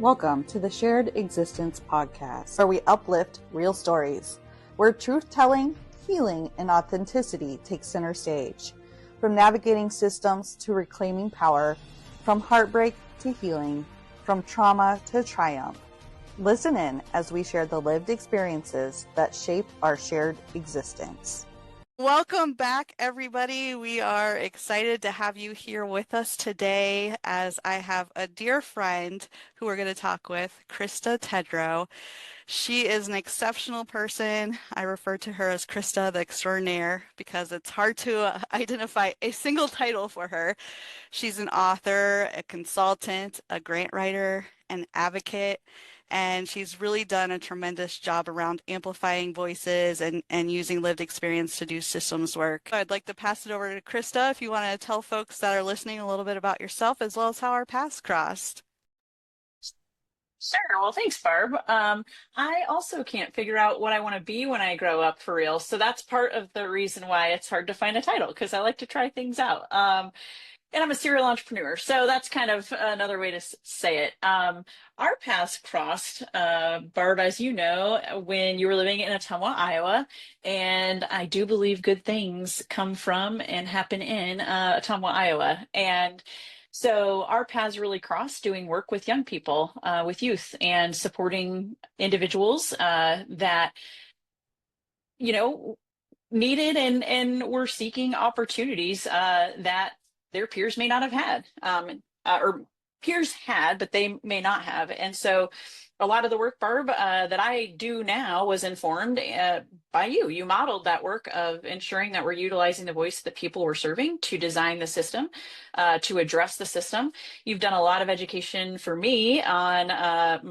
Welcome to the Shared Existence Podcast, where we uplift real stories, where truth-telling, healing, and authenticity take center stage. From navigating systems to reclaiming power, from heartbreak to healing, from trauma to triumph. Listen in as we share the lived experiences that shape our shared existence. Welcome back, everybody. We are excited to have you here with us today as I have a dear friend who we're going to talk with, Krista Tedrow. She is an exceptional person. I refer to her as Krista the Extraordinaire because it's hard to identify a single title for her. She's an author, a consultant, a grant writer, an advocate, and she's really done a tremendous job around amplifying voices and using lived experience to do systems work. I'd like to pass it over to Krista if you want to tell folks that are listening a little bit about yourself as well as how our paths crossed. Sure. Well, thanks, Barb. I also can't figure out what I want to be when I grow up for real. So that's part of the reason why it's hard to find a title, because I like to try things out. And I'm a serial entrepreneur. So that's kind of another way to say it. Our paths crossed, Barb, as you know, when you were living in Ottumwa, Iowa. And I do believe good things come from and happen in Ottumwa, Iowa. And so our paths really crossed doing work with young people, with youth, and supporting individuals that, needed and were seeking opportunities that their peers may not have had, or peers had, but they may not have. And so a lot of the work, Barb, that I do now was informed by you. You modeled that work of ensuring that we're utilizing the voice that people we're serving to design the system, to address the system. You've done a lot of education for me on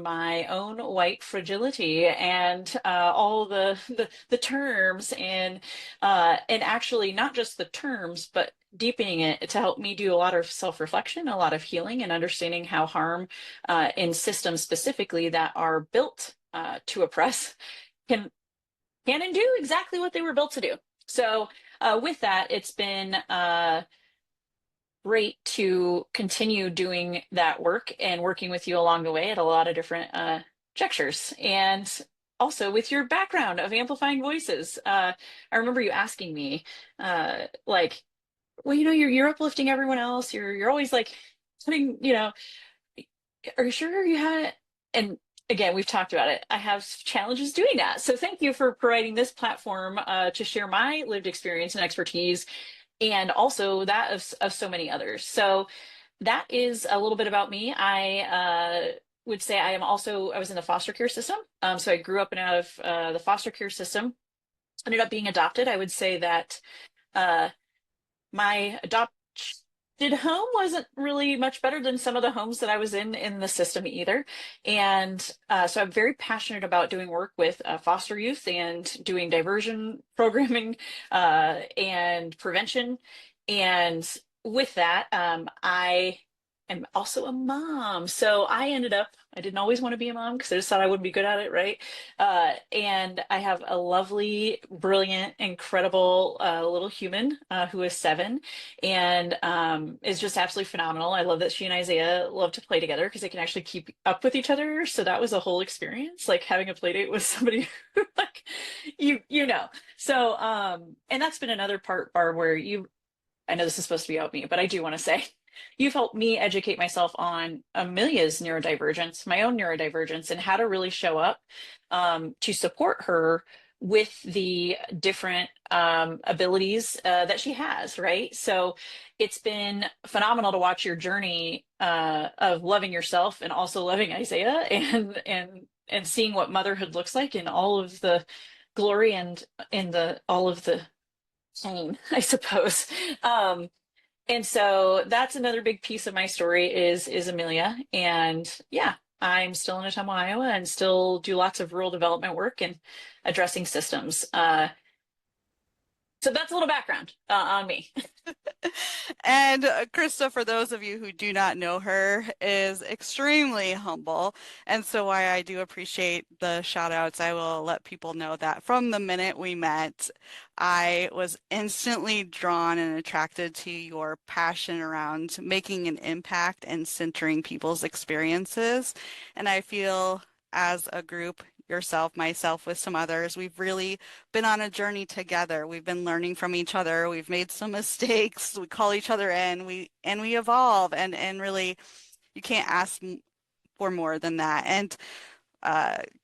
my own white fragility and all the terms and actually not just the terms, but deepening it to help me do a lot of self-reflection, a lot of healing, and understanding how harm in systems specifically that are built to oppress can and do exactly what they were built to do. So with that, it's been great to continue doing that work and working with you along the way at a lot of different gestures. And also with your background of amplifying voices. I remember you asking me, well, you're uplifting everyone else. You're always like putting, are you sure you had it? And again, we've talked about it. I have challenges doing that. So thank you for providing this platform to share my lived experience and expertise, and also that of so many others. So that is a little bit about me. I would say I was in the foster care system. So I grew up and out of the foster care system, ended up being adopted. I would say that my adopted home wasn't really much better than some of the homes that I was in the system either. And so I'm very passionate about doing work with foster youth and doing diversion programming and prevention. And with that, I am also a mom. So I didn't always want to be a mom because I just thought I wouldn't be good at it, right? And I have a lovely, brilliant, incredible little human who is 7 and is just absolutely phenomenal. I love that she and Isaiah love to play together because they can actually keep up with each other. So that was a whole experience, like having a play date with somebody who, like, So, and that's been another part, Barb, where I know this is supposed to be about me, but I do want to say, you've helped me educate myself on Amelia's neurodivergence, my own neurodivergence, and how to really show up to support her with the different abilities that she has, right? So it's been phenomenal to watch your journey of loving yourself and also loving Isaiah and seeing what motherhood looks like in all of the glory and in all of the pain, I suppose. And so that's another big piece of my story is Amelia. And yeah, I'm still in Ottumwa, Iowa, and still do lots of rural development work and addressing systems. So that's a little background on me. And Krista, for those of you who do not know her, is extremely humble. And so why I do appreciate the shout outs, I will let people know that from the minute we met, I was instantly drawn and attracted to your passion around making an impact and centering people's experiences. And I feel as a group, yourself, myself, with some others, we've really been on a journey together. We've been learning from each other. We've made some mistakes. We call each other in. We evolve, and really, you can't ask for more than that. And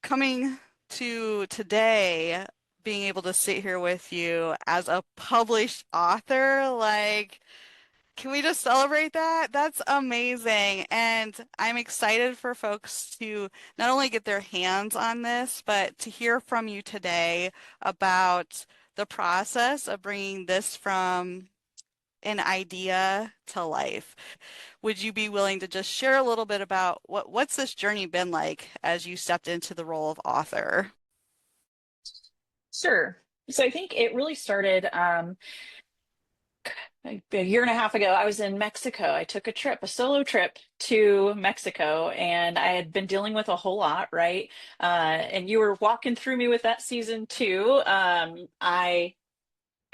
coming to today, being able to sit here with you as a published author, like, can we just celebrate that? That's amazing. And I'm excited for folks to not only get their hands on this, but to hear from you today about the process of bringing this from an idea to life. Would you be willing to just share a little bit about what's this journey been like as you stepped into the role of author? Sure. So I think it really started a year and a half ago. I was in Mexico. I took a trip, a solo trip to Mexico, and I had been dealing with a whole lot, right? And you were walking through me with that season too. I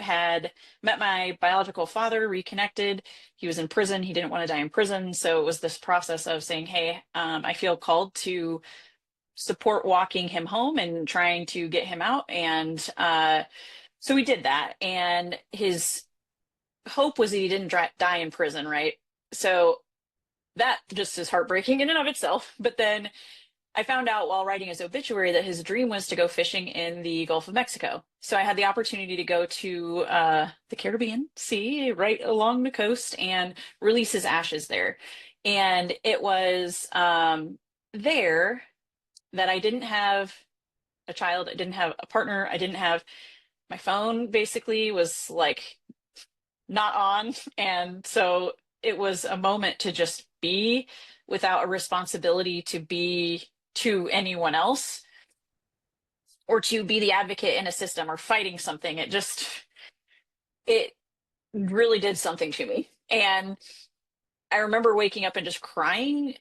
had met my biological father, reconnected. He was in prison. He didn't want to die in prison. So it was this process of saying, hey, I feel called to support walking him home and trying to get him out. And so we did that. And his hope was that he didn't die in prison, right? So that just is heartbreaking in and of itself. But then I found out while writing his obituary that his dream was to go fishing in the Gulf of Mexico. So I had the opportunity to go to the Caribbean Sea, right along the coast, and release his ashes there. And it was there that I didn't have a child, I didn't have a partner, I didn't have my phone basically was like not on. And so it was a moment to just be without a responsibility to be to anyone else or to be the advocate in a system or fighting something. It really did something to me. And I remember waking up and just crying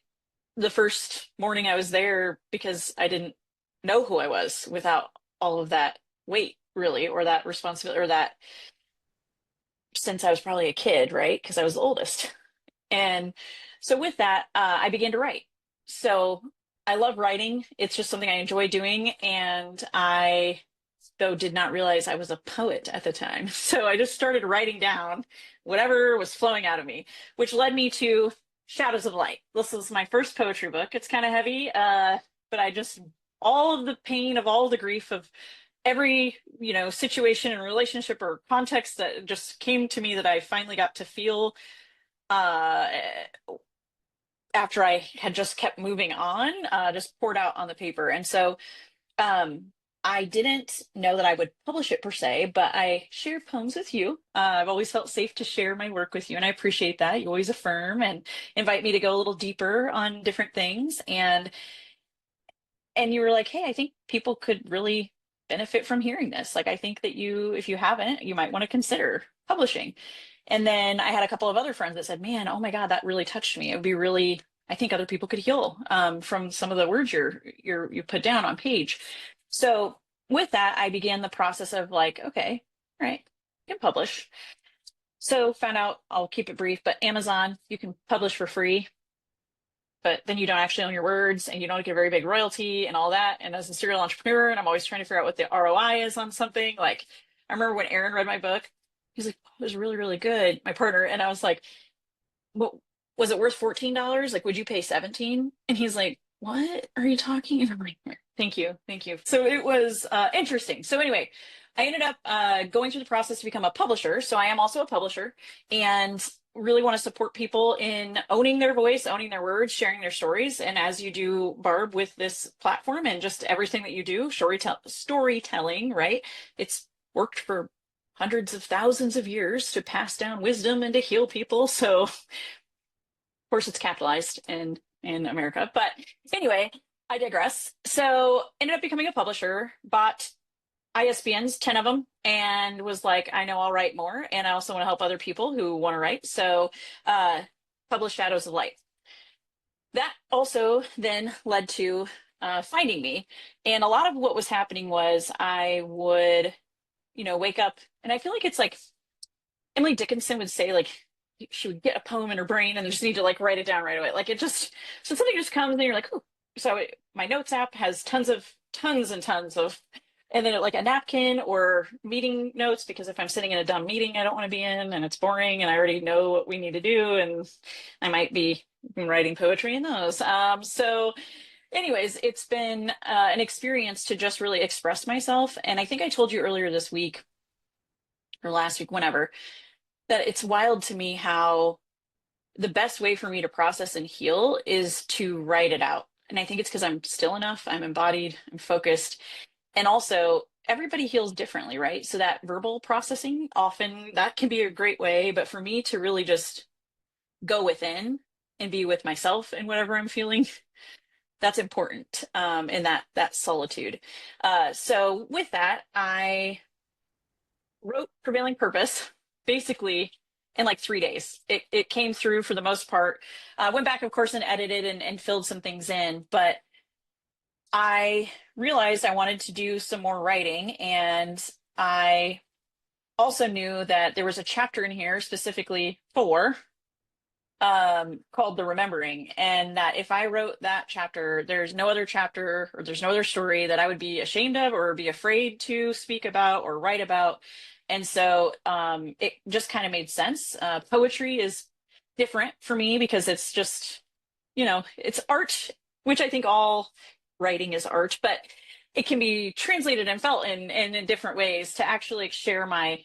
the first morning I was there because I didn't know who I was without all of that weight, really, or that responsibility, or that since I was probably a kid, right? Because I was the oldest. And so with that, I began to write. So I love writing. It's just something I enjoy doing. And I, though, did not realize I was a poet at the time. So I just started writing down whatever was flowing out of me, which led me to Shadows of Light. This is my first poetry book. It's kind of heavy, but I just, all of the pain of all the grief of every situation and relationship or context that just came to me that I finally got to feel uh after I had just kept moving on, just poured out on the paper. And so um I didn't know that I would publish it per se, but I shared poems with you. I've always felt safe to share my work with you, and I appreciate that. You always affirm and invite me to go a little deeper on different things. And you were like, hey, I think people could really benefit from hearing this. Like, I think that if you haven't, you might want to consider publishing. And then I had a couple of other friends that said, man, oh my God, that really touched me. It would be really, I think other people could heal from some of the words you put down on page. So with that, I began the process of like, okay, all right, you can publish. So found out, I'll keep it brief, but Amazon, you can publish for free, but then you don't actually own your words and you don't get a very big royalty and all that. And as a serial entrepreneur, and I'm always trying to figure out what the ROI is on something. Like, I remember when Aaron read my book, he's like, oh, it was really, really good, my partner. And I was like, well, was it worth $14? Like, would you pay 17? And he's like, what are you talking? And I'm like, thank you. Thank you. So it was interesting. So anyway, I ended up going through the process to become a publisher. So I am also a publisher and really want to support people in owning their voice, owning their words, sharing their stories. And as you do, Barb, with this platform and just everything that you do, storytelling, right? It's worked for hundreds of thousands of years to pass down wisdom and to heal people. So of course it's capitalized in America. But anyway, I digress. So ended up becoming a publisher, bought ISBNs, 10 of them, and was like, I know I'll write more. And I also want to help other people who want to write. So published Shadows of Light. That also then led to finding me. And a lot of what was happening was I would, wake up, and I feel like it's like Emily Dickinson would say, like, she would get a poem in her brain and just need to like write it down right away. Like it just, so something just comes and you're like, oh. So my notes app has tons and tons of, and then like a napkin or meeting notes, because if I'm sitting in a dumb meeting I don't want to be in and it's boring and I already know what we need to do, and I might be writing poetry in those. So anyways, it's been an experience to just really express myself. And I think I told you earlier this week or last week, whenever, that it's wild to me how the best way for me to process and heal is to write it out. And I think it's because I'm still enough, I'm embodied, I'm focused. And also, everybody heals differently, right? So that verbal processing, often that can be a great way. But for me to really just go within and be with myself and whatever I'm feeling, that's important in that solitude. So with that, I wrote Prevailing Purpose basically in like 3 days. It came through for the most part. Went back, of course, and edited and filled some things in, but I realized I wanted to do some more writing, and I also knew that there was a chapter in here specifically for called The Remembering, and that if I wrote that chapter, there's no other chapter or there's no other story that I would be ashamed of or be afraid to speak about or write about. And so it just kind of made sense. Poetry is different for me because it's just, it's art, which I think all writing is art, but it can be translated and felt in different ways to actually share my,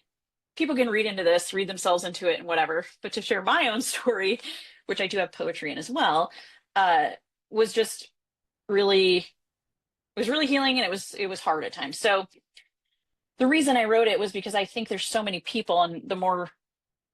people can read into this, read themselves into it and whatever, but to share my own story, which I do have poetry in as well, was just really, it was really healing, and it was hard at times. So the reason I wrote it was because I think there's so many people, and the more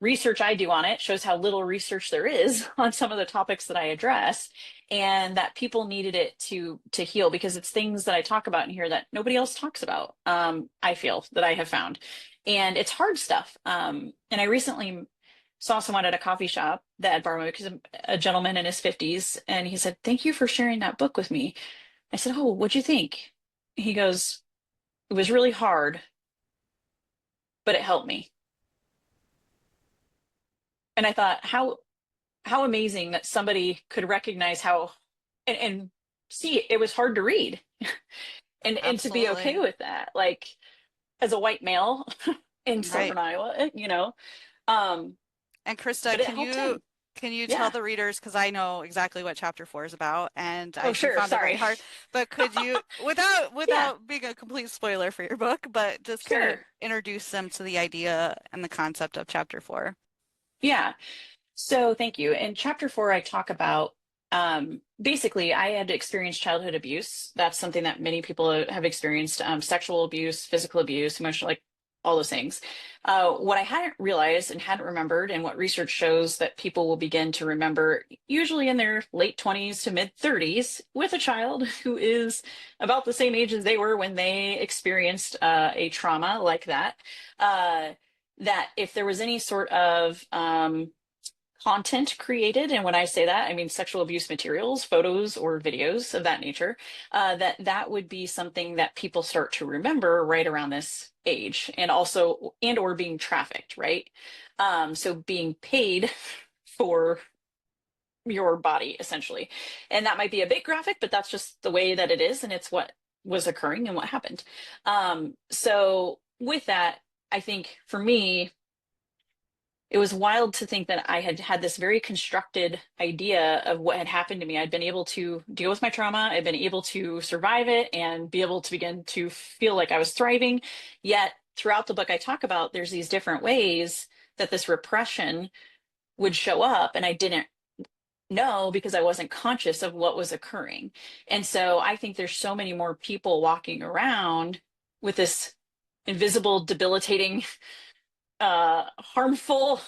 research I do on it shows how little research there is on some of the topics that I address, and that people needed it to heal, because it's things that I talk about in here that nobody else talks about. I feel that I have found, and it's hard stuff. And I recently saw someone at a coffee shop that had borrowed, because a gentleman in his 50s, and he said, "Thank you for sharing that book with me." I said, "Oh, what'd you think?" He goes, "It was really hard, but it helped me." And I thought, how amazing that somebody could recognize how and see it was hard to read and to be okay Absolutely. with that, like as a white male in Right. southern Iowa, um And Krista, but it helped him. can you tell Yeah. the readers, because I know exactly what chapter 4 is about, and Oh, you sure, found it very sorry. hard, but could you, Yeah, without being a complete spoiler for your book, but just kind of sure. introduce them to the idea and the concept of chapter 4? Yeah. So thank you. In chapter 4, I talk about basically I had experienced childhood abuse. That's something that many people have experienced, sexual abuse, physical abuse, emotional, like all those things. What I hadn't realized and hadn't remembered, and what research shows that people will begin to remember usually in their late 20s to mid 30s with a child who is about the same age as they were when they experienced a trauma like that. That if there was any sort of content created, and when I say that, I mean sexual abuse materials, photos or videos of that nature, that would be something that people start to remember right around this age, and also and or being trafficked, right? So being paid for your body essentially, and that might be a bit graphic, but that's just the way that it is, and it's what was occurring and what happened. So with that, I think for me, it was wild to think that I had had this very constructed idea of what had happened to me. I'd been able to deal with my trauma, I'd been able to survive it and be able to begin to feel like I was thriving. Yet throughout the book, I talk about there's these different ways that this repression would show up, and I didn't know because I wasn't conscious of what was occurring. And so I think there's so many more people walking around with this invisible, debilitating, harmful,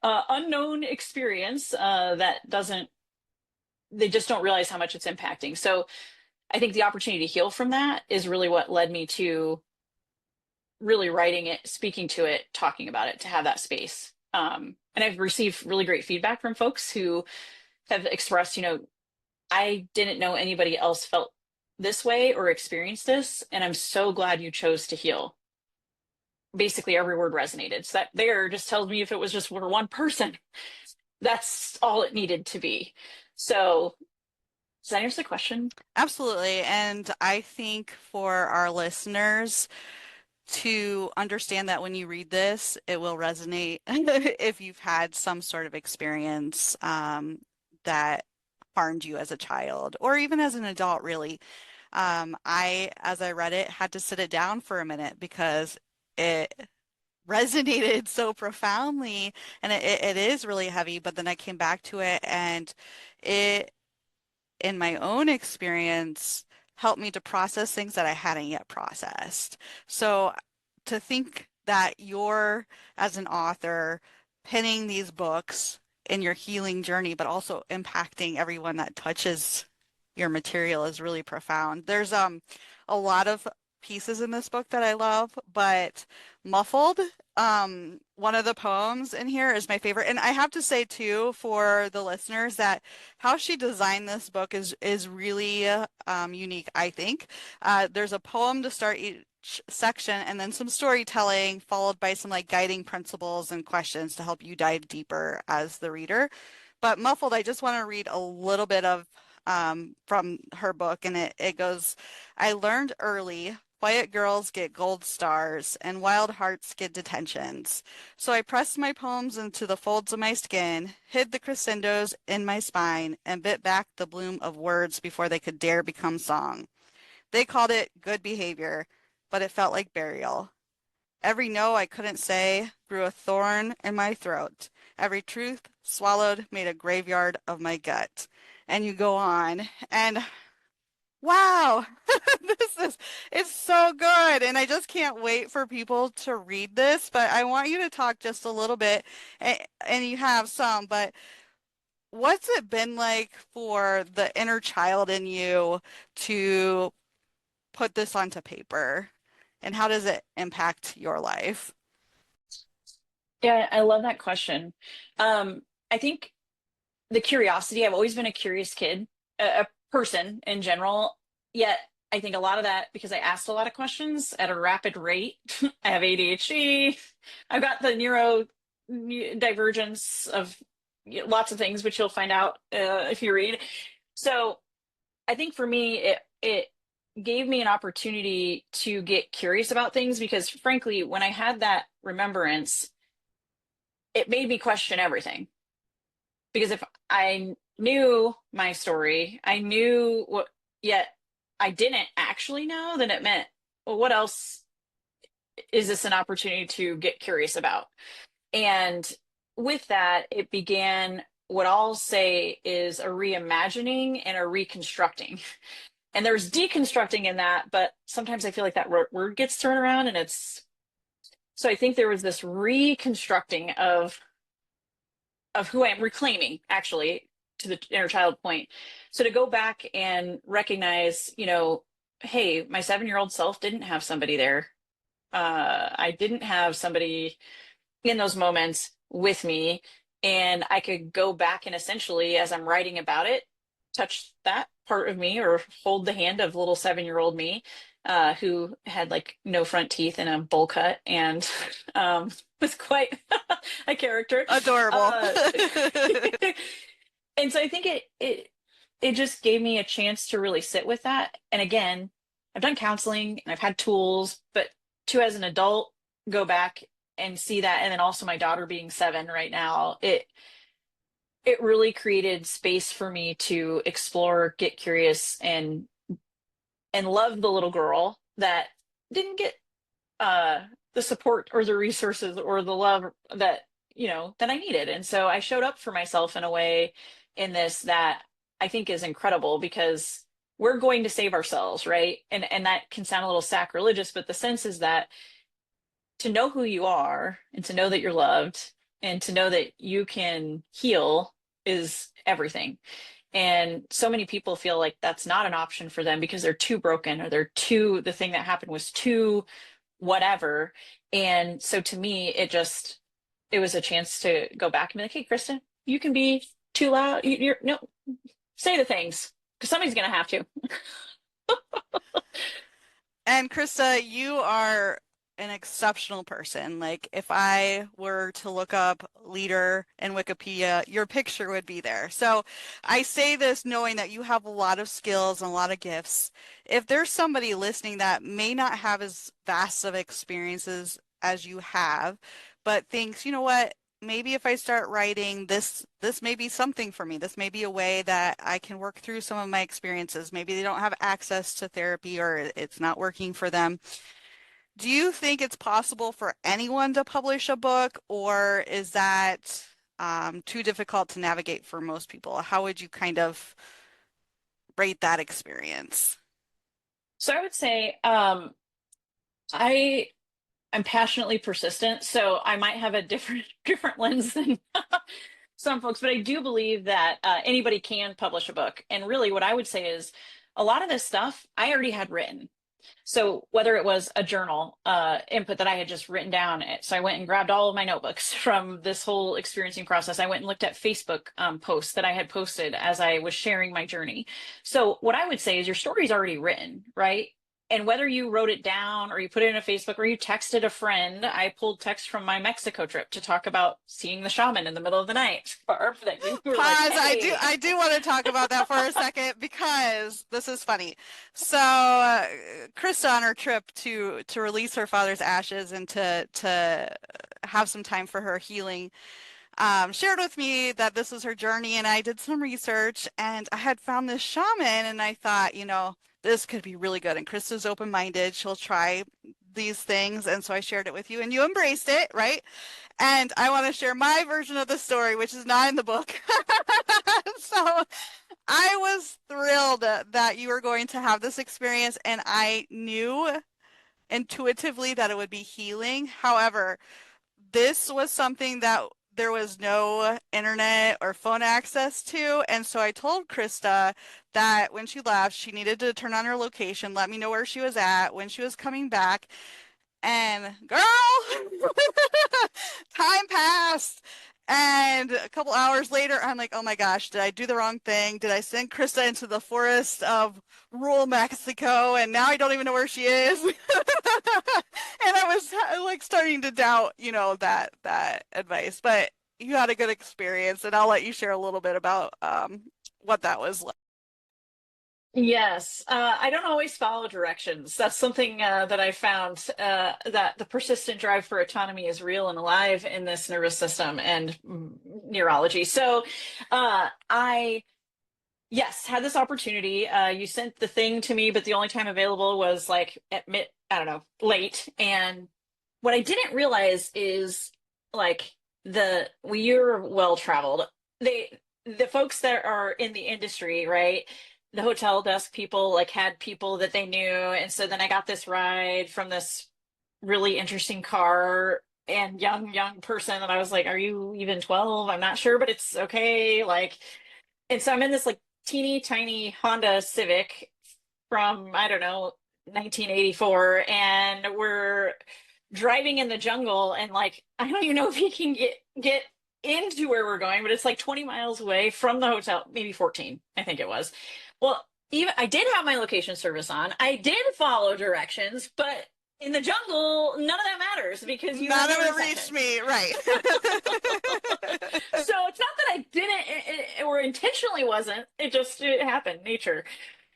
unknown experience that doesn't, they just don't realize how much it's impacting. So I think the opportunity to heal from that is really what led me to really writing it, speaking to it, talking about it, to have that space. And I've received really great feedback from folks who have expressed, I didn't know anybody else felt this way or experienced this, and I'm so glad you chose to heal. Basically, every word resonated. So that there just tells me if it was just for one person, that's all it needed to be. So does that answer the question? Absolutely. And I think for our listeners to understand that when you read this, it will resonate if you've had some sort of experience that harmed you as a child or even as an adult, really. As I read it, had to sit it down for a minute because it resonated so profoundly and it is really heavy, but then I came back to it and it in my own experience, helped me to process things that I hadn't yet processed. So to think that you're, as an author, penning these books in your healing journey, but also impacting everyone that touches your material is really profound. There's a lot of pieces in this book that I love, but Muffled, one of the poems in here is my favorite. And I have to say too, for the listeners, that how she designed this book is really unique, I think. There's a poem to start each section and then some storytelling followed by some like guiding principles and questions to help you dive deeper as the reader. But Muffled, I just want to read a little bit of from her book, and it goes, I learned early, quiet girls get gold stars and wild hearts get detentions. So I pressed my poems into the folds of my skin, hid the crescendos in my spine, and bit back the bloom of words before they could dare become song. They called it good behavior, but it felt like burial. Every no I couldn't say grew a thorn in my throat. Every truth swallowed made a graveyard of my gut. And you go on. And wow, it's so good. And I just can't wait for people to read this. But I want you to talk just a little bit, and you have some, but what's it been like for the inner child in you to put this onto paper? And how does it impact your life? Yeah, I love that question. I think the curiosity, I've always been a curious kid, a person in general. Yet I think a lot of that because I asked a lot of questions at a rapid rate. I have ADHD. I've got the neurodivergence of lots of things, which you'll find out if you read. So I think for me, it gave me an opportunity to get curious about things because frankly, when I had that remembrance, it made me question everything. Because if I knew my story, I knew what, yet I didn't actually know, then it meant, well, what else is this an opportunity to get curious about? And with that, it began what I'll say is a reimagining and a reconstructing. And there's deconstructing in that, but sometimes I feel like that word gets thrown around and it's, so I think there was this reconstructing of who I am, reclaiming actually to the inner child point. So to go back and recognize, hey, my 7-year-old self didn't have somebody there. I didn't have somebody in those moments with me. And I could go back and essentially, as I'm writing about it, touch that part of me or hold the hand of little 7-year-old me, who had like no front teeth and a bowl cut and was quite a character. Adorable. And so I think it just gave me a chance to really sit with that. And again, I've done counseling and I've had tools, but to as an adult go back and see that, and then also my daughter being 7 right now, it really created space for me to explore, get curious, and love the little girl that didn't get the support or the resources or the love that that I needed. And so I showed up for myself in a way in this that I think is incredible because we're going to save ourselves, right? And that can sound a little sacrilegious, but the sense is that to know who you are and to know that you're loved and to know that you can heal is everything. And so many people feel like that's not an option for them because they're too broken or the thing that happened was too whatever. And so to me, it was a chance to go back and be like, hey, Kristen, you can be too loud. You're no, say the things because somebody's going to have to. And Krista, you are an exceptional person. Like if I were to look up leader in Wikipedia, your picture would be there. So I say this knowing that you have a lot of skills and a lot of gifts. If there's somebody listening that may not have as vast of experiences as you have, but thinks, you know what, maybe if I start writing this may be something for me. This may be a way that I can work through some of my experiences. Maybe they don't have access to therapy or it's not working for them. Do you think it's possible for anyone to publish a book, or is that too difficult to navigate for most people? How would you kind of rate that experience? So I would say I'm passionately persistent, so I might have a different lens than some folks, but I do believe that anybody can publish a book. And really, what I would say is a lot of this stuff I already had written. So whether it was a journal input that I had just written down, so I went and grabbed all of my notebooks from this whole experiencing process. I went and looked at Facebook posts that I had posted as I was sharing my journey. So what I would say is your story's already written, right? And whether you wrote it down or you put it in a Facebook or you texted a friend, I pulled text from my Mexico trip to talk about seeing the shaman in the middle of the night. Barb, that you were Pause. like, hey. I do want to talk about that for a second because this is funny. So Krista on her trip to release her father's ashes and to have some time for her healing, shared with me that this was her journey, and I did some research and I had found this shaman and I thought, you know, this could be really good. And Krista's open-minded. She'll try these things. And so I shared it with you and you embraced it, right? And I want to share my version of the story, which is not in the book. So I was thrilled that you were going to have this experience, and I knew intuitively that it would be healing. However, this was something that there was no internet or phone access to. And so I told Krista that when she left, she needed to turn on her location, let me know where she was at, when she was coming back. And girl, time passed. And a couple hours later, I'm like, oh my gosh, did I do the wrong thing? Did I send Krista into the forest of rural Mexico? And now I don't even know where she is. And I was like starting to doubt, you know, that advice. But you had a good experience, and I'll let you share a little bit about what that was like. Yes, I don't always follow directions. That's something that I found that the persistent drive for autonomy is real and alive in this nervous system and neurology. So I, yes, had this opportunity. You sent the thing to me, but the only time available was like at I don't know, late. And what I didn't realize is like you're well traveled. The folks that are in the industry, right? The hotel desk people like had people that they knew. And so then I got this ride from this really interesting car and young person. And I was like, are you even 12? I'm not sure, but it's okay. Like, and so I'm in this like teeny tiny Honda Civic from, I don't know, 1984. And we're driving in the jungle and like, I don't even know if he can get into where we're going, but it's like 20 miles away from the hotel, maybe 14, I think it was. Well, even I did have my location service on. I did follow directions, but in the jungle, none of that matters because you None have of no it reached reception. me, right? So it's not that I didn't or intentionally wasn't. It happened, nature.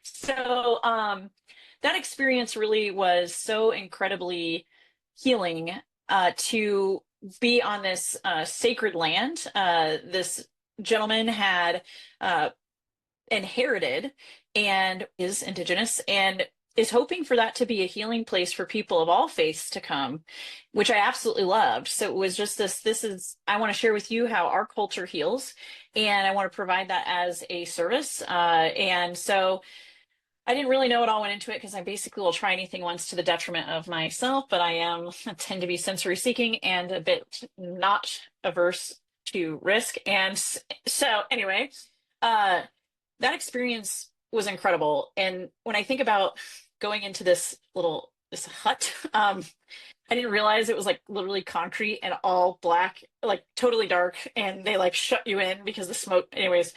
So that experience really was so incredibly healing to be on this sacred land. This gentleman had inherited and is indigenous and is hoping for that to be a healing place for people of all faiths to come, which I absolutely loved. So it was just I want to share with you how our culture heals, and I want to provide that as a service. And so I didn't really know what all went into it because I basically will try anything once to the detriment of myself, but I tend to be sensory seeking and a bit not averse to risk. And so anyway, that experience was incredible. And when I think about going into this little this hut. I didn't realize it was like literally concrete and all black, like totally dark, and they like shut you in because the smoke. Anyways,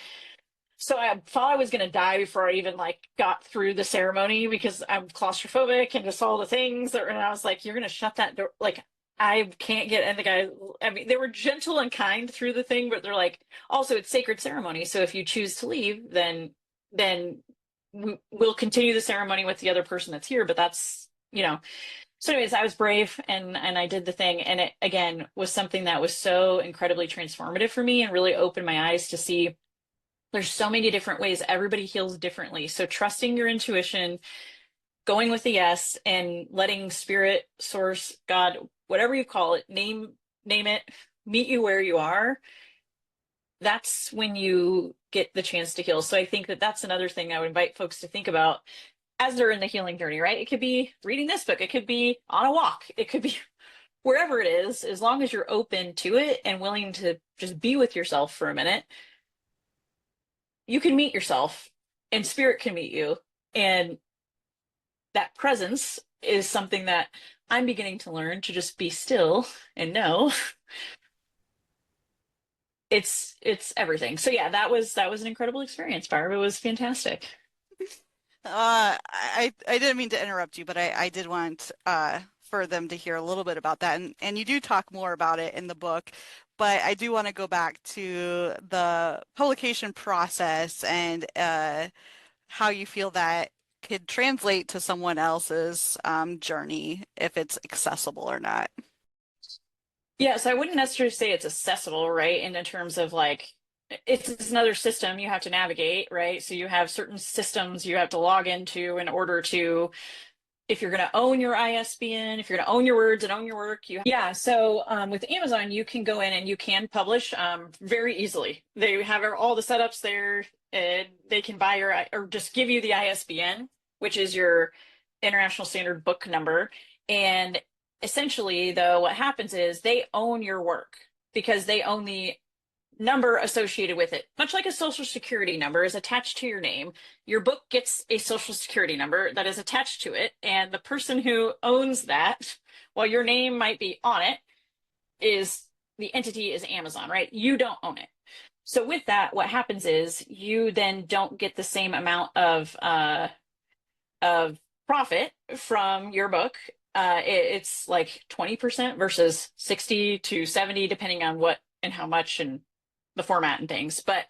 so I thought I was gonna die before I even like got through the ceremony because I'm claustrophobic and just all the things. And I was like, "You're gonna shut that door?" Like I can't get. And the guy, I mean, they were gentle and kind through the thing, but they're like, also it's sacred ceremony, so if you choose to leave, then we'll continue the ceremony with the other person that's here. But that's so anyways, I was brave and I did the thing. And it again was something that was so incredibly transformative for me and really opened my eyes to see there's so many different ways. Everybody heals differently. So trusting your intuition, going with the yes, and letting spirit, source, God, whatever you call it, name it, meet you where you are. That's when you get the chance to heal. So I think that that's another thing I would invite folks to think about as they're in the healing journey, right? It could be reading this book, it could be on a walk, it could be wherever it is, as long as you're open to it and willing to just be with yourself for a minute, you can meet yourself and spirit can meet you. And that presence is something that I'm beginning to learn to just be still and know it's everything. So yeah, that was an incredible experience, Barb. It was fantastic. I didn't mean to interrupt you, but I did want for them to hear a little bit about that. And you do talk more about it in the book, but I do want to go back to the publication process and how you feel that could translate to someone else's journey, if it's accessible or not. Yeah, so I wouldn't necessarily say it's accessible, right? In terms of like, it's another system you have to navigate, right? So you have certain systems you have to log into in order to, if you're going to own your ISBN, if you're going to own your words and own your work, yeah. So with Amazon, you can go in and you can publish very easily. They have all the setups there. They can buy your or just give you the ISBN, which is your International Standard Book number. And essentially, though, what happens is they own your work because they own the number associated with it, much like a social security number is attached to your name. Your book gets a social security number that is attached to it, and the person who owns that, while your name might be on it, is the entity is Amazon, right? You don't own it. So with that, what happens is you then don't get the same amount of profit from your book. It's like 20% versus 60 to 70, depending on what and how much and the format and things. But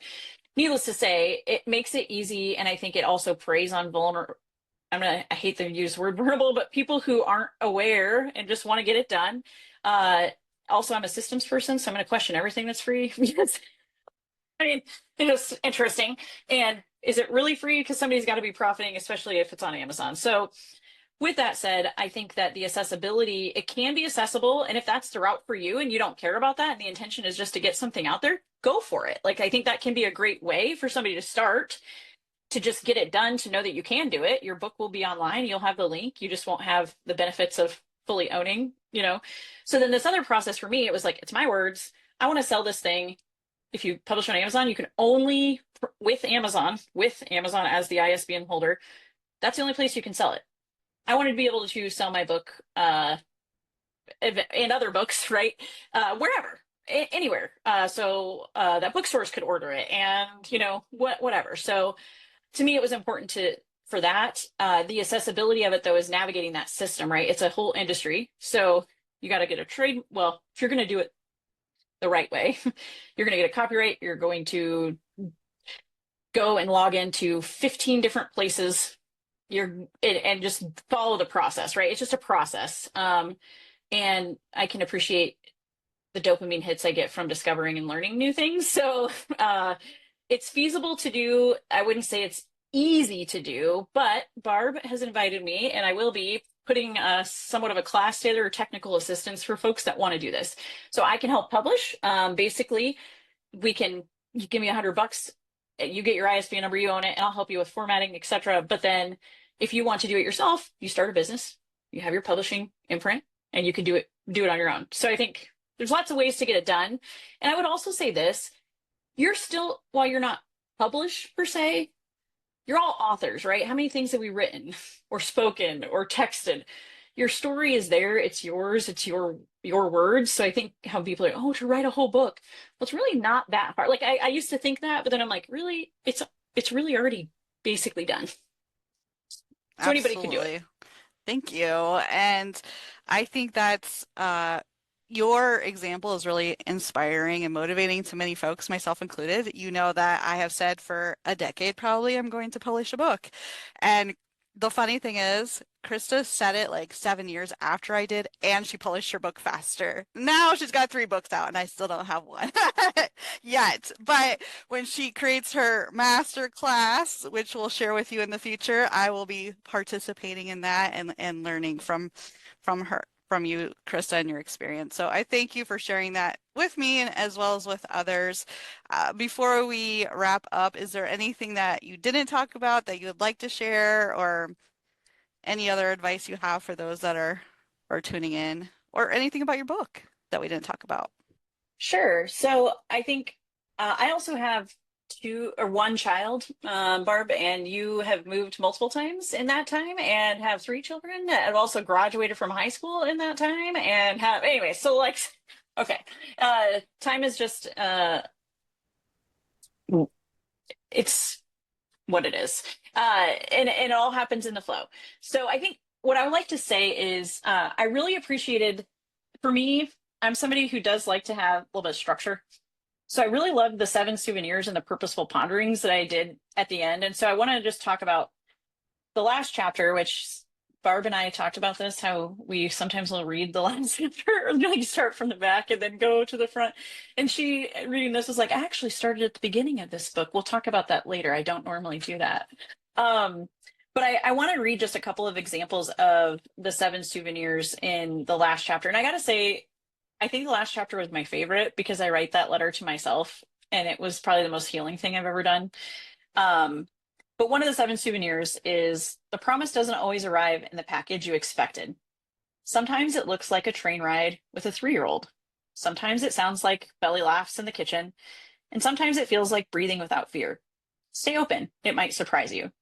needless to say, it makes it easy. And I think it also preys on vulnerable. I hate to use the word vulnerable, but people who aren't aware and just want to get it done. Also, I'm a systems person, so I'm going to question everything that's free because I mean, it's interesting. And is it really free? Because somebody's got to be profiting, especially if it's on Amazon. So with that said, I think that the accessibility, it can be accessible. And if that's the route for you and you don't care about that and the intention is just to get something out there, go for it. Like, I think that can be a great way for somebody to start, to just get it done, to know that you can do it. Your book will be online. You'll have the link. You just won't have the benefits of fully owning, So then this other process for me, it was like, it's my words. I want to sell this thing. If you publish on Amazon, you can only, with Amazon as the ISBN holder, that's the only place you can sell it. I wanted to be able to sell my book and other books, right? Wherever, anywhere. So that bookstores could order it and, whatever. So to me, it was important for that. The accessibility of it, though, is navigating that system, right? It's a whole industry. So you got to get a trade. Well, if you're going to do it the right way, you're going to get a copyright. You're going to go and log into 15 different places and just follow the process, right? It's just a process. And I can appreciate the dopamine hits I get from discovering and learning new things. So it's feasible to do. I wouldn't say it's easy to do, but Barb has invited me, and I will be putting somewhat of a class together, or technical assistance for folks that want to do this. So I can help publish. Basically, you give me $100, you get your ISBN number, you own it, and I'll help you with formatting, etc. But then if you want to do it yourself, you start a business, you have your publishing imprint, and you can do it on your own. So I think there's lots of ways to get it done. And I would also say this, you're still, while you're not published per se, you're all authors, right? How many things have we written or spoken or texted? your story is there, it's yours, it's your words. So I think how people are, oh, to write a whole book, well, it's really not that hard. Like I used to think that, but then I'm like, really, it's really already basically done. So anybody can do it. Absolutely. Thank you. And I think that's your example is really inspiring and motivating to many folks, myself included. You know that I have said for a decade probably I'm going to publish a book. And the funny thing is, Krista said it like 7 years after I did, and she published her book faster. Now she's got 3 books out, and I still don't have one yet. But when she creates her master class, which we'll share with you in the future, I will be participating in that and learning from her, from you, Krista, and your experience. So I thank you for sharing that with me and as well as with others. Before we wrap up, is there anything that you didn't talk about that you would like to share, or any other advice you have for those that are tuning in, or anything about your book that we didn't talk about? Sure. So I think I also have one child, Barb, and you have moved multiple times in that time and have 3 children that have also graduated from high school in that time and have, anyway, so like, okay. Time is just, it's what it is. And it all happens in the flow. So I think what I would like to say is I really appreciated, for me, I'm somebody who does like to have a little bit of structure. So I really loved the 7 souvenirs and the purposeful ponderings that I did at the end. And so I want to just talk about the last chapter, which Barb and I talked about this, how we sometimes will read the last chapter, or like start from the back and then go to the front. And she, reading this, was like, I actually started at the beginning of this book. We'll talk about that later. I don't normally do that. But I want to read just a couple of examples of the 7 souvenirs in the last chapter. And I got to say, I think the last chapter was my favorite because I write that letter to myself, and it was probably the most healing thing I've ever done. But one of the 7 souvenirs is the promise doesn't always arrive in the package you expected. Sometimes it looks like a train ride with a 3-year-old. Sometimes it sounds like belly laughs in the kitchen. And sometimes it feels like breathing without fear. Stay open. It might surprise you.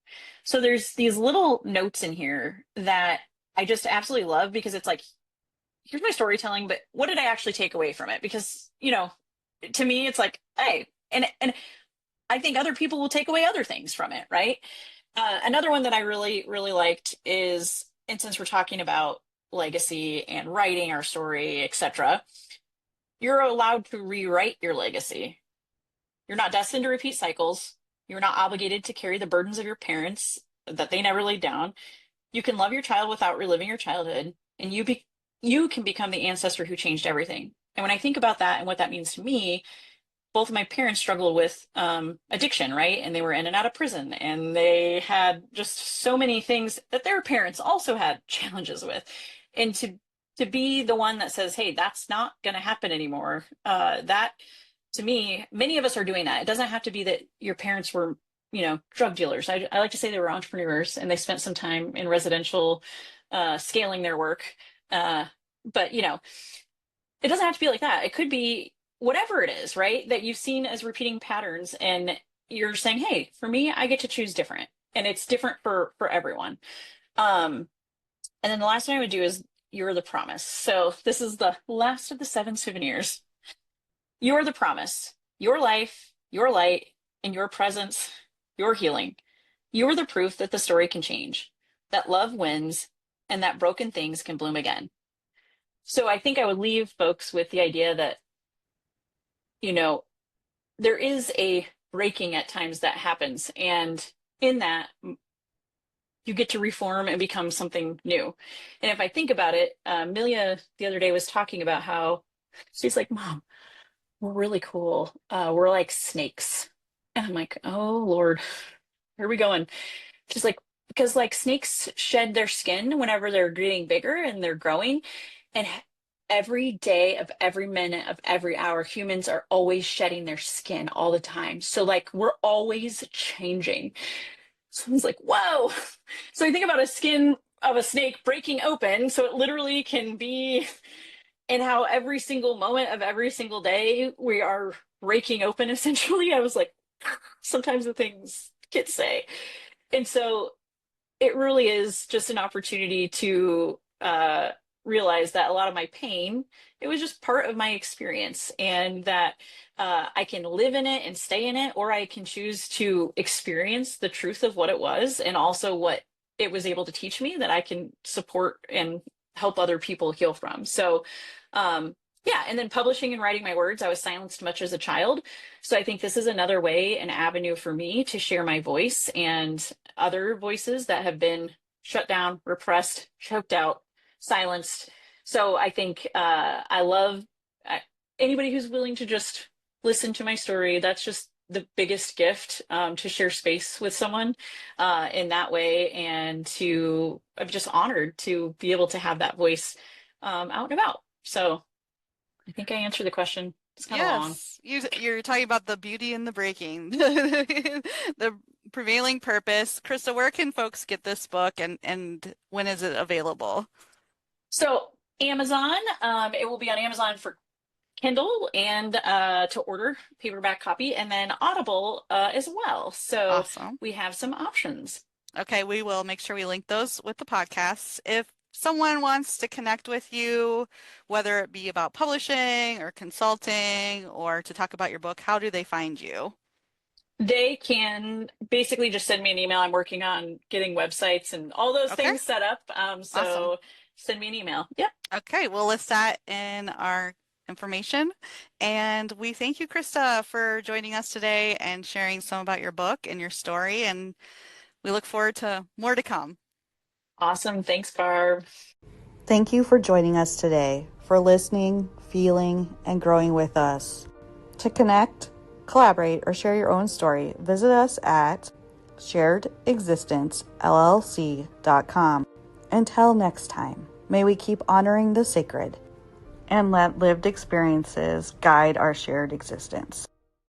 So there's these little notes in here that I just absolutely love because it's like, here's my storytelling, but what did I actually take away from it? Because, to me, it's like, hey, and I think other people will take away other things from it, right? Another one that I really, really liked is, and since we're talking about legacy and writing our story, etc., you're allowed to rewrite your legacy. You're not destined to repeat cycles. You're not obligated to carry the burdens of your parents that they never laid down. You can love your child without reliving your childhood, and you can become the ancestor who changed everything. And when I think about that and what that means to me, both of my parents struggled with addiction, right? And they were in and out of prison, and they had just so many things that their parents also had challenges with. And to be the one that says, hey, that's not going to happen anymore. That, to me, many of us are doing that. It doesn't have to be that your parents were, drug dealers. I like to say they were entrepreneurs and they spent some time in residential scaling their work. But, it doesn't have to be like that. It could be whatever it is, right? That you've seen as repeating patterns, and you're saying, hey, for me, I get to choose different, and it's different for everyone. And then the last thing I would do is you're the promise. So this is the last of the 7 souvenirs. You're the promise, your life, your light, and your presence, your healing. You're the proof that the story can change, that love wins, and that broken things can bloom again. So I think I would leave folks with the idea that, there is a breaking at times that happens. And in that, you get to reform and become something new. And if I think about it, Milia the other day was talking about how she's like, Mom, we're really cool. We're like snakes. And I'm like, oh, Lord, where are we going? She's like, because like snakes shed their skin whenever they're getting bigger and they're growing. And every day of every minute of every hour, humans are always shedding their skin all the time. So like we're always changing. So I was like, whoa. So I think about a skin of a snake breaking open. So it literally can be, and how every single moment of every single day we are breaking open essentially. I was like, sometimes the things kids say. And so it really is just an opportunity to realized that a lot of my pain, it was just part of my experience, and that I can live in it and stay in it, or I can choose to experience the truth of what it was and also what it was able to teach me that I can support and help other people heal from. So, yeah, and then publishing and writing my words, I was silenced much as a child. So I think this is another way, an avenue for me to share my voice and other voices that have been shut down, repressed, choked out, silenced. So I think I love anybody who's willing to just listen to my story. That's just the biggest gift, to share space with someone in that way, and to I'm just honored to be able to have that voice out and about. So I think I answered the question. It's kind of long. Yes, you're talking about the beauty and the breaking, the prevailing purpose. Krista, where can folks get this book, and when is it available? So Amazon, it will be on Amazon for Kindle and to order paperback copy, and then Audible as well. So Awesome. we have some options. Okay, we will make sure we link those with the podcasts. If someone wants to connect with you, whether it be about publishing or consulting or to talk about your book, how do they find you? They can basically just send me an email. I'm working on getting websites and all those Okay, things set up. awesome. So send me an email. Yep. Okay, we'll list that in our information. And we thank you, Krista, for joining us today and sharing some about your book and your story. And we look forward to more to come. Awesome. Thanks, Barb. Thank you for joining us today, for listening, feeling, and growing with us. To connect, collaborate, or share your own story, visit us at sharedexistencellc.com. Until next time, may we keep honoring the sacred and let lived experiences guide our shared existence.